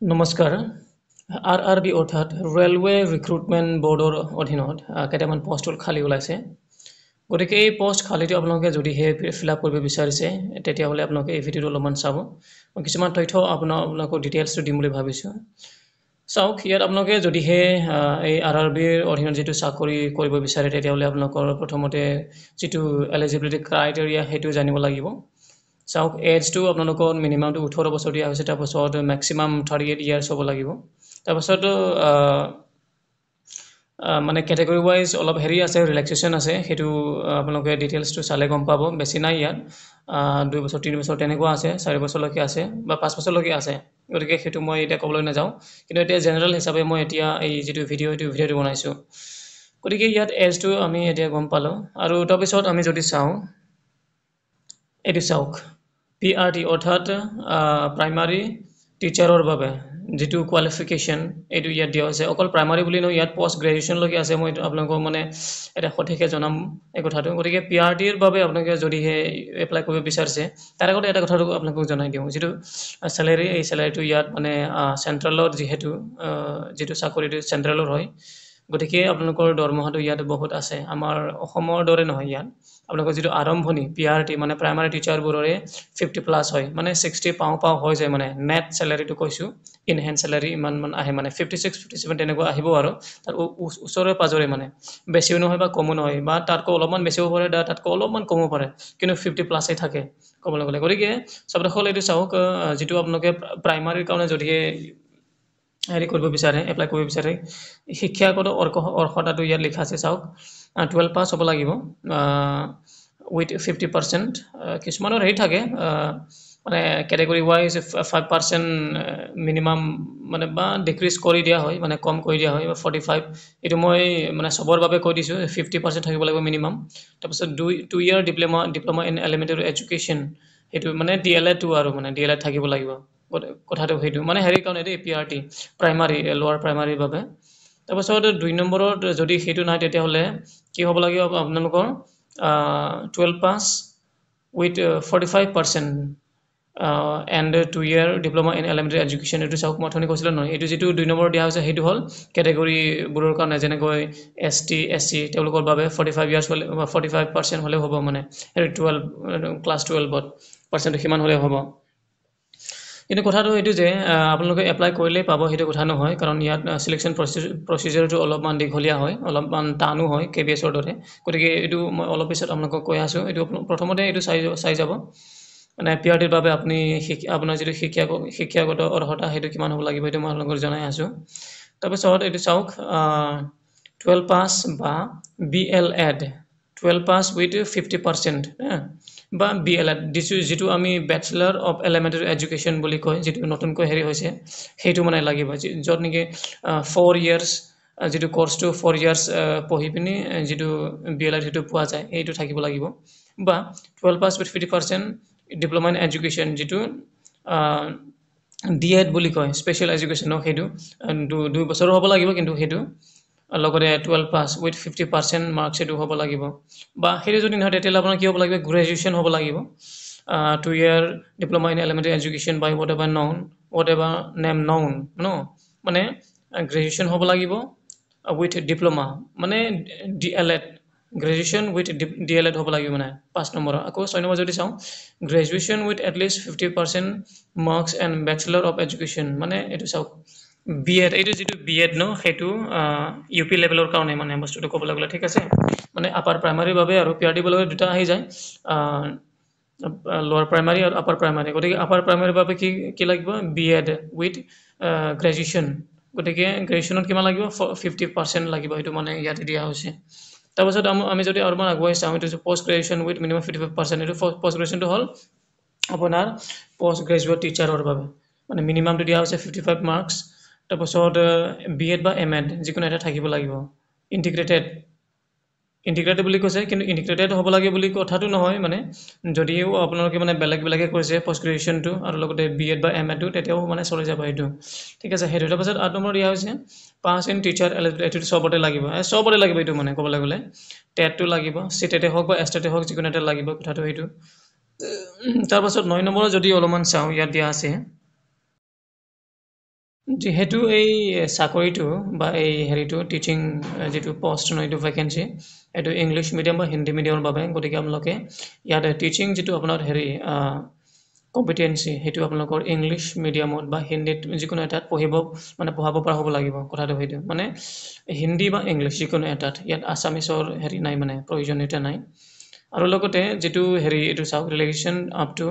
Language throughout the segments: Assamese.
নমস্কাৰ RRB অৰ্থাৎ ৰেলৱে ৰিক্ৰুটমেণ্ট বৰ্ডৰ অধীনত কেইটামান পোষ্ট খালী ওলাইছে গতিকে এই পোষ্ট খালীটো আপোনালোকে যদিহে ফিল আপ কৰিব বিচাৰিছে তেতিয়াহ'লে আপোনালোকে এই ভিডিঅ'টো অলপমান চাব মই কিছুমান তথ্য আপোনালোকক ডিটেইলছটো দিম বুলি ভাবিছোঁ চাওক ইয়াত আপোনালোকে যদিহে এই RRBৰ অধীনত যিটো চাকৰি কৰিব বিচাৰে তেতিয়াহ'লে আপোনালোকৰ প্ৰথমতে যিটো এলিজিবিলিটি ক্ৰাইটেৰিয়া সেইটো জানিব লাগিব চাওক এজটো আপোনালোকৰ মিনিমামটো 18 বছৰ দিয়া হৈছে তাৰপাছত মেক্সিমাম 38 ইয়াৰ্ছ হ'ব লাগিব তাৰপাছত মানে কেটেগৰি ৱাইজ অলপ হেৰি আছে ৰিলেক্সেশ্যন আছে সেইটো আপোনালোকে ডিটেইলছটো চালে গম পাব বেছি নাই ইয়াত 2 বছৰ 3 বছৰ তেনেকুৱা আছে 4 বছৰলৈকে আছে বা 5 বছৰলৈকে আছে গতিকে সেইটো মই এতিয়া ক'বলৈ নাযাওঁ কিন্তু এতিয়া জেনেৰেল হিচাপে মই এতিয়া এই যিটো ভিডিঅ'টো বনাইছোঁ গতিকে ইয়াত এজটো আমি এতিয়া গম পালোঁ আৰু তাৰপিছত আমি যদি চাওঁ এইটো চাওক PRT অৰ্থাৎ প্ৰাইমাৰী টিচাৰৰ বাবে যিটো কোৱালিফিকেশ্যন এইটো ইয়াত দিয়া হৈছে অকল প্ৰাইমাৰী বুলি নহয় ইয়াত পষ্ট গ্ৰেজুৱেশ্যনলৈকে আছে মই আপোনালোকক মানে এটা সঠিককৈ জনাম এই কথাটো গতিকে PRTৰ বাবে আপোনালোকে যদিহে এপ্লাই কৰিব বিচাৰিছে তাৰ আগতে এটা কথাটো আপোনালোকক জনাই দিওঁ যিটো চেলেৰি এই চেলেৰিটো ইয়াত মানে চেণ্ট্ৰেলত যিটো চাকৰিটো চেণ্ট্ৰেলৰ হয় গতিকে আপোনালোকৰ দৰমহাটো ইয়াত বহুত আছে আমাৰ অসমৰ দৰে নহয় ইয়াত আপোনালোকৰ যিটো আৰম্ভণি PRT মানে প্ৰাইমাৰী টিচাৰবোৰৰে 50+ হয় মানে 60 পাওঁ হৈ যায় মানে নেট চেলাৰিটো কৈছোঁ ইন হেণ্ড চেলাৰি ইমান আহে মানে 56 57 তেনেকুৱা আহিব আৰু তাৰ ওচৰে পাজৰে মানে বেছিও নহয় বা কমো নহয় বা তাতকৈ অলপমান বেছিও পাৰে তাতকৈ অলপমান কমো পাৰে কিন্তু 50+এই থাকে ক'বলৈ গ'লে গতিকে চবতে হ'ল এইটো চাওক যিটো আপোনালোকে প্ৰাইমাৰীৰ কাৰণে যদিহে হেৰি কৰিব বিচাৰে এপ্লাই কৰিব বিচাৰে শিক্ষাগত অৰ্হতাটো ইয়াত লিখা আছে চাওক 12 পাছ হ'ব লাগিব উইথ 50% কিছুমানৰ হেৰি থাকে মানে কেটেগৰি ৱাইজ 5% মিনিমাম মানে বা ডিক্ৰিজ কৰি দিয়া হয় মানে কম কৰি দিয়া হয় বা 45 এইটো মই মানে চবৰ বাবে কৈ দিছোঁ 50% থাকিব লাগিব মিনিমাম তাৰপিছত 2 ইয়াৰ ডিপ্ল'মা ইন এলিমেণ্টেৰী এডুকেশ্যন সেইটো মানে DLED আৰু মানে DLED থাকিব লাগিব কথাটো সেইটো মানে হেৰি কাৰণে দেই PRT প্ৰাইমাৰী লোৱাৰ প্ৰাইমাৰীৰ বাবে তাৰপাছত 2 নম্বৰত যদি সেইটো নাই তেতিয়াহ'লে কি হ'ব লাগিব আপোনালোকৰ 12 পাছ উইথ 45% এণ্ড 2 ইয়াৰ ডিপ্ল'মা ইন এলিমেণ্টেৰী এডুকেশ্যন এইটো চাওক মই অথনি কৈছিলোঁ নহয় এইটো যিটো 2 নম্বৰ দিয়া হৈছে সেইটো হ'ল কেটেগৰীবোৰৰ কাৰণে যেনেকৈ ST SC তেওঁলোকৰ বাবে 45 ইয়াৰ্ছ হ'লে 45% হ'লেও হ'ব মানে সেইটো ক্লাছ 12ত পাৰ্চেণ্টটো সিমান হ'লেও হ'ব কিন্তু কথাটো এইটো যে আপোনালোকে এপ্লাই কৰিলেই পাব সেইটো কথা নহয় কাৰণ ইয়াত চিলেকশ্যন প্ৰচিজাৰটো অলপমান দীঘলীয়া হয় অলপমান টানো হয় KBSৰ দৰে গতিকে এইটো মই অলপ পিছত আপোনালোকক কৈ আছোঁ এইটো প্ৰথমতে এইটো চাই যাব মানে PRTৰ বাবে আপোনাৰ যিটো শিক্ষাগত অৰ্হতা সেইটো কিমান হ'ব লাগিব এইটো মই আপোনালোকক জনাই আছোঁ তাৰপিছত এইটো চাওক 12 পাছ বা BLED 12 পাছ উইথ 50% বা BLED যিটো আমি বেচেলাৰ অফ এলিমেণ্টেৰী এডুকেশ্যন বুলি কয় যিটো নতুনকৈ হেৰি হৈছে সেইটো মানে লাগিব য'ত নেকি 4 ইয়াৰ্ছ যিটো কৰ্চটো 4 ইয়াৰ্ছ পঢ়ি পিনি যিটো BLED সেইটো পোৱা যায় সেইটো থাকিব লাগিব বা 12 pass with 50% diploma in education যিটো DED বুলি কয় স্পেচিয়েল এডুকেশ্যনক সেইটো 2 বছৰো হ'ব লাগিব কিন্তু সেইটো লগতে 12 পাছ উইথ 50% মাৰ্কছ এইটো হ'ব লাগিব বা সেইটো যদি নহয় তেতিয়াহ'লে আপোনাৰ কি হ'ব লাগিব গ্ৰেজুৱেশ্যন হ'ব লাগিব 2 ইয়াৰ diploma in elementary education by হোৱাট এভাৰ নেম নন মানে গ্ৰেজুৱেশ্যন হ'ব লাগিব উইথ ডিপ্ল'মা মানে DLED গ্ৰেজুৱেশ্যন উইথ DLED হ'ব লাগিব মানে 5 নম্বৰ আকৌ 6 নম্বৰ যদি চাওঁ graduation with at least 50% marks and bachelor of education মানে এইটো চাওক BEd এইটো যিটো BEd সেইটো UP লেভেলৰ কাৰণে মানে বস্তুটো ক'বলৈ গ'লে ঠিক আছে মানে আপাৰ প্ৰাইমাৰীৰ বাবে আৰু PRT বুলি দুটা আহি যায় লোৱাৰ প্ৰাইমাৰী আৰু আপাৰ প্ৰাইমাৰী গতিকে আপাৰ প্ৰাইমাৰীৰ বাবে কি লাগিব BEd উইথ গ্ৰেজুৱেশ্যন গতিকে গ্ৰেজুৱেশ্যনত কিমান লাগিব 50% লাগিব সেইটো মানে ইয়াতে দিয়া হৈছে তাৰপিছত আমি যদি অলপমান আগুৱাই চাওঁ এইটো পষ্ট গ্ৰেজুৱেশ্যন উইথ মিনিমাম 55% এইটো পষ্ট গ্ৰেজুৱেশ্যনটো হ'ল আপোনাৰ পষ্ট গ্ৰেজুৱেট টিচাৰৰ বাবে মানে মিনিমামটো দিয়া হৈছে 55 মাৰ্কছ তাৰপাছত BEd বা MEd যিকোনো এটা থাকিব লাগিব ইণ্টিগ্ৰেটেড বুলি কৈছে কিন্তু ইণ্টিগ্ৰেটেড হ'ব লাগে বুলি কথাটো নহয় মানে যদিও আপোনালোকে মানে বেলেগে কৰিছে পষ্ট গ্ৰেজুৱেশ্যনটো আৰু লগতে BEd বা MEdটো তেতিয়াও মানে চলি যাব এইটো ঠিক আছে সেইটো তাৰপাছত 8 নম্বৰ দিয়া হৈছে পাছ ইন টিচাৰ এলিজিবিলিটি চবতে লাগিব এইটো মানে ক'বলৈ গ'লে টেটটো লাগিব চিটেটে হওক বা এষ্টেটে হওক যিকোনো এটা লাগিব কথাটো সেইটো তাৰপাছত 9 নম্বৰত যদি অলপমান চাওঁ ইয়াত দিয়া আছে যেহেতু এই চাকৰিটো বা এই হেৰিটো টিচিং যিটো পষ্ট ন এইটো ভেকেঞ্চি এইটো ইংলিছ মিডিয়াম বা হিন্দী মিডিয়ামৰ বাবে গতিকে আপোনালোকে ইয়াত টিচিং যিটো আপোনাৰ হেৰি কম্পিটেঞ্চি সেইটো আপোনালোকৰ ইংলিছ মিডিয়ামত বা হিন্দীত যিকোনো এটাত পঢ়াব পৰা হ'ব লাগিব কথাটো সেইটো মানে হিন্দী বা ইংলিছ যিকোনো এটাত ইয়াত আছামিছৰ হেৰি নাই মানে প্ৰয়োজনীয়তা নাই আৰু লগতে যিটো হেৰি এইটো চাওক relaxation up to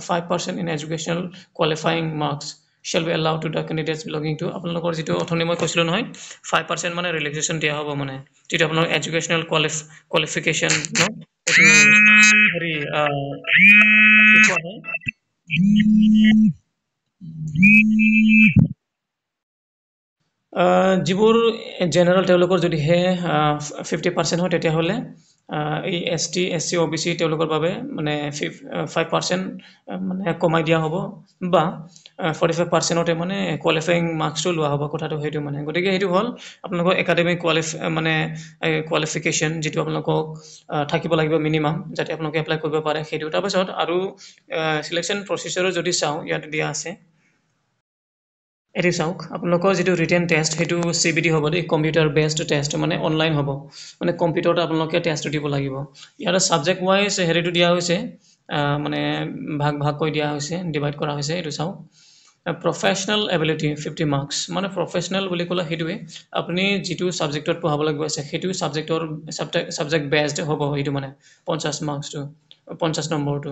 5% in educational qualifying marks shall be allowed to the candidates belonging to আপোনালোকৰ যিটো অথনি মই কৈছিলোঁ নহয় 5% মানে ৰিলেক্সেশ্যন দিয়া হ'ব মানে যিটো আপোনাৰ এডুকেশ্যনেল কোৱালিফিকেশ্যন ন এইটো হেৰি কি কোৱা হয় যিবোৰ জেনেৰেল তেওঁলোকৰ যদিহে 50% হয় তেতিয়াহ'লে এই ST SC OBC তেওঁলোকৰ বাবে মানে 5% মানে কমাই দিয়া হ'ব বা 45%তে মানে কোৱালিফাইং মাৰ্কছটো লোৱা হ'ব কথাটো সেইটো মানে গতিকে সেইটো হ'ল আপোনালোকৰ একাডেমিক মানে কোৱালিফিকেশ্যন যিটো আপোনালোকক থাকিব লাগিব মিনিমাম যাতে আপোনালোকে এপ্লাই কৰিব পাৰে সেইটো তাৰপিছত আৰু চিলেকশ্যন প্ৰচেছৰো যদি চাওঁ ইয়াত দিয়া আছে এটি চাওক আপোনালোকৰ যিটো ৰিটেন টেষ্ট সেইটো CBT হ'ব দেই কম্পিউটাৰ বেছড টেষ্ট মানে অনলাইন হ'ব মানে কম্পিউটাৰত আপোনালোকে টেষ্টটো দিব লাগিব ইয়াতে ছাবজেক্ট ৱাইজ হেৰিটো দিয়া হৈছে মানে ভাগকৈ দিয়া হৈছে ডিভাইড কৰা হৈছে এইটো চাওক প্ৰফেশ্যনেল এবিলিটি 50 মাৰ্কছ মানে প্ৰফেশ্যনেল বুলি ক'লে সেইটোৱে আপুনি যিটো ছাবজেক্টত পঢ়াব লাগিব আছে সেইটো ছাবজেক্ট বেছড হ'ব সেইটো মানে 50 মাৰ্কছটো 50 নম্বৰটো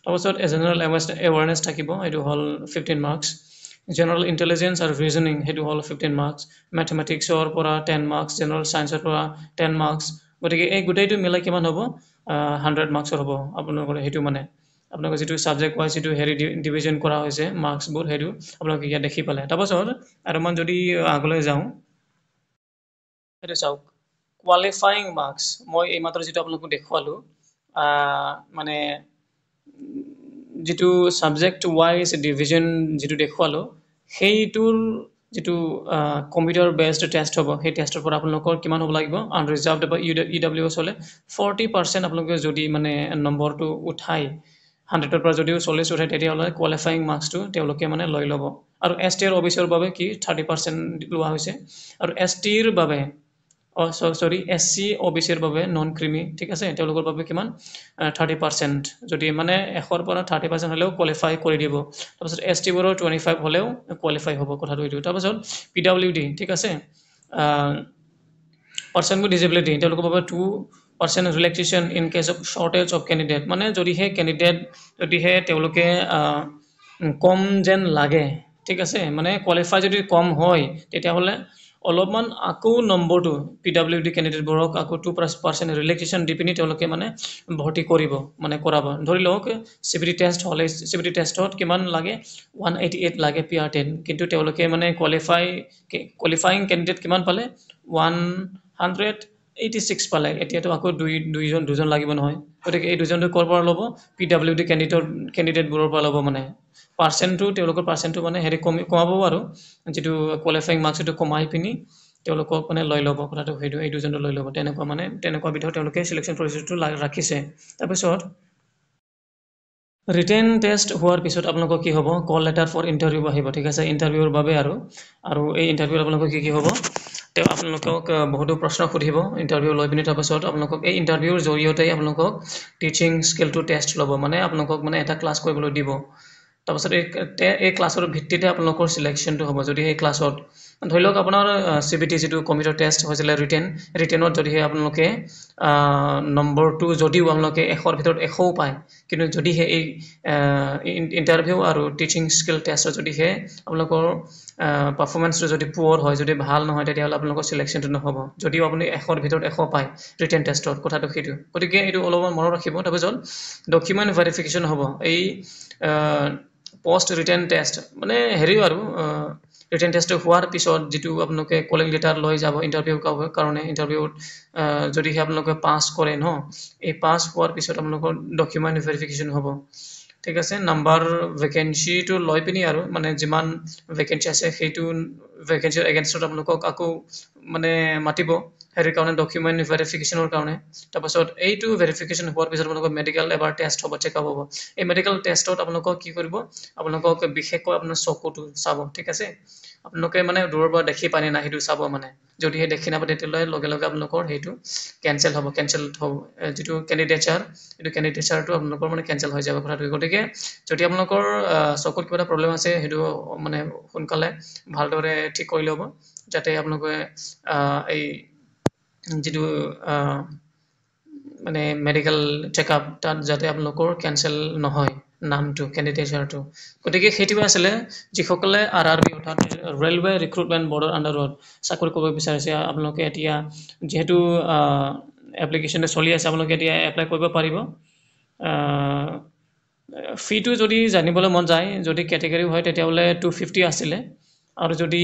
তাৰপিছত জেনেৰেল এৱাৰনেছ থাকিব এইটো হ'ল 15 মাৰ্কছ জেনেৰেল ইণ্টেলিজেঞ্চ আৰু ৰিজনিং সেইটো হ'ল 15 মাৰ্কছ মেথমেটিক্সৰ পৰা 10 মাৰ্কছ জেনেৰেল ছায়েন্সৰ পৰা 10 মাৰ্কছ গতিকে এই গোটেইটো মিলাই কিমান হ'ব 100 মাৰ্কছৰ হ'ব আপোনালোকৰ সেইটো মানে আপোনালোকৰ যিটো ছাবজেক্ট ৱাইজ যিটো হেৰি ডিভিজন কৰা হৈছে মাৰ্কছবোৰ সেইটো আপোনালোকে ইয়াত দেখি পালে তাৰপাছত আৰু মই যদি আগলৈ যাওঁ সেইটো চাওক কোৱালিফাইং মাৰ্কছ মই এইমাত্ৰ যিটো আপোনালোকক দেখুৱালোঁ মানে যিটো ছাবজেক্ট ৱাইজ ডিভিজন যিটো দেখুৱালোঁ সেইটোৰ যিটো কম্পিউটাৰ বেছড টেষ্ট হ'ব সেই টেষ্টৰ পৰা আপোনালোকৰ কিমান হ'ব লাগিব আনৰিজাৰ্ভড বা EWS হ'লে 40% আপোনালোকে যদি মানে নম্বৰটো উঠাই 100ৰ পৰা যদিও 40 উঠায় তেতিয়াহ'লে কোৱালিফাইং মাৰ্কছটো তেওঁলোকে মানে লৈ ল'ব আৰু ST আৰু OBC ৰ বাবে কি 30% লোৱা হৈছে আৰু STৰ বাবে চৰি SC OBC ৰ বাবে নন ক্ৰিমি ঠিক আছে তেওঁলোকৰ বাবে কিমান 30% যদি মানে 100ৰ পৰা 30% হ'লেও কোৱালিফাই কৰি দিব তাৰপিছত STবোৰৰ 25 হ'লেও কোৱালিফাই হ'ব কথাটো এইটো তাৰপিছত PWD ঠিক আছে পাৰ্চন উইথ ডিজেবিলিটি তেওঁলোকৰ বাবে 2% relaxation in case of shortage of candidate মানে যদিহে তেওঁলোকে কম যেন লাগে ঠিক আছে মানে কোৱালিফাই যদি কম হয় তেতিয়াহ'লে অলপমান আকৌ নম্বৰটো PWD কেণ্ডিডেটবোৰক আকৌ 2% ৰিলেক্সেশ্যন দি পিনি তেওঁলোকে মানে ভৰ্তি কৰিব মানে কৰাব ধৰি লওক CBT টেষ্ট হ'লে CBT টেষ্টত কিমান লাগে 188 লাগে PR10 কিন্তু তেওঁলোকে মানে কোৱালিফাইং কেণ্ডিডেট কিমান পালে 186 পালে এতিয়াতো আকৌ দুজন লাগিব নহয় গতিকে এই দুজনটো ক'ৰ পৰা ল'ব PWD কেণ্ডিডেটবোৰৰ পৰা ল'ব মানে তেওঁলোকৰ পাৰ্চেণ্টটো মানে হেৰি কমাব আৰু যিটো কোৱালিফাইং মাৰ্কছ সেইটো কমাই পিনি তেওঁলোকক মানে লৈ ল'ব কথাটো সেইটো এই দুজনটো লৈ ল'ব তেনেকুৱা বিধৰ তেওঁলোকে চিলেকশ্যন প্ৰচেছটো ৰাখিছে তাৰপিছত ৰিটেন টেষ্ট হোৱাৰ পিছত আপোনালোকৰ কি হ'ব কল লেটাৰ ফৰ ইণ্টাৰভিউ আহিব ঠিক আছে ইণ্টাৰভিউৰ বাবে আৰু এই ইণ্টাৰভিউত আপোনালোকৰ কি হ'ব আপোনালোকক বহুতো প্ৰশ্ন সুধিব ইণ্টাৰভিউ লৈ পিনি তাৰপাছত আপোনালোকক এই ইণ্টাৰভিউৰ জৰিয়তে আপোনালোকক টিচিং স্কিলটো টেষ্ট ল'ব মানে আপোনালোকক মানে এটা ক্লাছ কৰিবলৈ দিব তাৰপাছত এই ক্লাছৰ ভিত্তিতে আপোনালোকৰ চিলেকশ্যনটো হ'ব যদি এই ক্লাছত ধৰি লওক আপোনাৰ CBT যিটো কম্পিউটাৰ টেষ্ট হৈছিলে ৰিটেনত যদিহে আপোনালোকে নম্বৰটো যদিও আপোনালোকে 100ৰ ভিতৰত 100ও পায় কিন্তু যদিহে এই ইণ্টাৰভিউ আৰু টিচিং স্কিল টেষ্টত যদিহে আপোনালোকৰ পাৰফৰ্মেঞ্চটো যদি পুৱাৰ হয় যদি ভাল নহয় তেতিয়াহ'লে আপোনালোকৰ চিলেকশ্যনটো নহ'ব যদিও আপুনি 100ৰ ভিতৰত 100 পায় ৰিটেন টেষ্টত কথাটো সেইটো গতিকে এইটো অলপমান মনত ৰাখিব তাৰপিছত ডকুমেণ্ট ভেৰিফিকেশ্যন হ'ব এই পষ্ট ৰিটেন টেষ্ট মানে হেৰিও আৰু ৰিটেন টেষ্ট হোৱাৰ পিছত যিটো আপোনালোকে কলিং লেটাৰ লৈ যাব ইণ্টাৰভিউৰ কাৰণে ইণ্টাৰভিউত যদিহে আপোনালোকে পাছ কৰে ন এই পাছ হোৱাৰ পিছত আপোনালোকৰ ডকুমেণ্ট ভেৰিফিকেশ্যন হ'ব ঠিক আছে নাম্বাৰ ভেকেঞ্চিটো লৈ পিনি আৰু মানে যিমান ভেকেঞ্চি আছে সেইটো ভেকেঞ্চিৰ এগেইনষ্টত আপোনালোকক আকৌ মানে মাতিব হেৰিৰ কাৰণে ডকুমেণ্ট ভেৰিফিকেশ্যনৰ কাৰণে তাৰপাছত এইটো ভেৰিফিকেশ্যন হোৱাৰ পিছত আপোনালোকৰ মেডিকেল এবাৰ টেষ্ট হ'ব চেকআপ হ'ব এই মেডিকেল টেষ্টত আপোনালোকক কি কৰিব আপোনালোকক বিশেষকৈ আপোনাৰ চকুটো চাব ঠিক আছে আপোনালোকে মানে দূৰৰ পৰা দেখি পানে না সেইটো চাব মানে যদিহে দেখি নাপায় তেতিয়াহ'লে লগে লগে আপোনালোকৰ সেইটো কেনচেল হ'ব যিটো কেণ্ডিডেটচাৰ এইটো কেণ্ডিডেটচাৰটো আপোনালোকৰ মানে কেনচেল হৈ যাব কথাটো গতিকে যদি আপোনালোকৰ চকুত কিবা এটা প্ৰব্লেম আছে সেইটো মানে সোনকালে ভালদৰে ঠিক কৰি ল'ব যাতে আপোনালোকে এই যিটো মানে মেডিকেল চেকআপ তাত যাতে আপোনালোকৰ কেনচেল নহয় নামটো কেণ্ডিডেটচাৰটো গতিকে সেইটোৱে আছিলে যিসকলে RRB অৰ্থাৎ ৰেলৱে ৰিক্ৰুটমেণ্ট বৰ্ডৰ আণ্ডাৰত চাকৰি কৰিব বিচাৰিছে আপোনালোকে এতিয়া যিহেতু এপ্লিকেশ্যনটো চলি আছে আপোনালোকে এতিয়া এপ্লাই কৰিব পাৰিব ফিটো যদি জানিবলৈ মন যায় যদি কেটেগৰী হয় তেতিয়াহ'লে 250 আছিলে আৰু যদি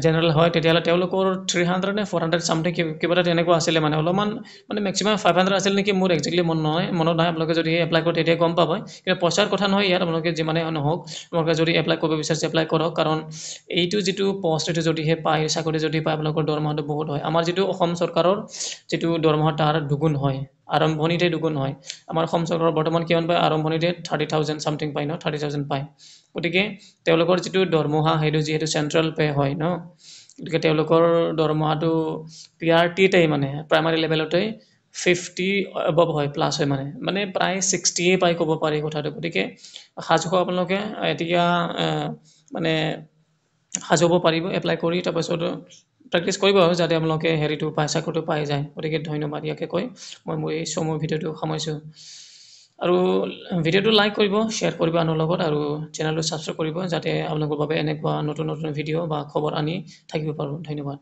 জেনেৰেল হয় তেতিয়াহ'লে তেওঁলোকৰ 300 নে 400 চামথিং কিবা এটা তেনেকুৱা আছিলে মানে অলপমান মানে মেক্সিমাম 500 আছিল নেকি মোৰ একজেক্টলি মনত নাই আপোনালোকে যদি এপ্লাই কৰে তেতিয়া গম পাব কিন্তু পইচাৰ কথা নহয় ইয়াত আপোনালোকে যিমানে নহওক আপোনালোকে যদি এপ্লাই কৰিব বিচাৰিছে এপ্লাই কৰক কাৰণ এইটো যিটো পষ্ট এইটো যদিহে পায় চাকৰি যদি পায় আপোনালোকৰ দৰমহাটো বহুত হয় আমাৰ যিটো অসম চৰকাৰৰ যিটো দৰমহা তাৰ দুগুণ হয় আৰম্ভণিতে দুগুণ হয় আমাৰ অসম চৰকাৰৰ বৰ্তমান কিমান পায় আৰম্ভণিতে 30,000 চামথিং পায় ন 30,000 পায় গতিকে তেওঁলোকৰ যিটো দৰমহা সেইটো যিহেতু চেণ্ট্ৰেল পে হয় ন গতিকে তেওঁলোকৰ দৰমহাটো PRT-তেই মানে প্ৰাইমাৰী লেভেলতেই 50 এবভ হয় প্লাছ হয় মানে প্ৰায় 60 পাই ক'ব পাৰি কথাটো গতিকে সাজু হোৱা আপোনালোকে এতিয়া মানে সাজু হ'ব পাৰিব এপ্লাই কৰি তাৰপাছত প্ৰেক্টিছ কৰিব আৰু যাতে আপোনালোকে হেৰিটো পাই চাকৰিটো পাই যায় গতিকে ধন্যবাদ ইয়াকে কৈ মই মোৰ এই চমু ভিডিঅ'টো সামৰিছোঁ আৰু ভিডিঅ'টো লাইক কৰিব শ্বেয়াৰ কৰিব আনৰ লগত আৰু চেনেলটো ছাবস্ক্ৰাইব কৰিব যাতে আপোনালোকৰ বাবে এনেকুৱা নতুন নতুন ভিডিঅ' বা খবৰ আনি থাকিব পাৰোঁ ধন্যবাদ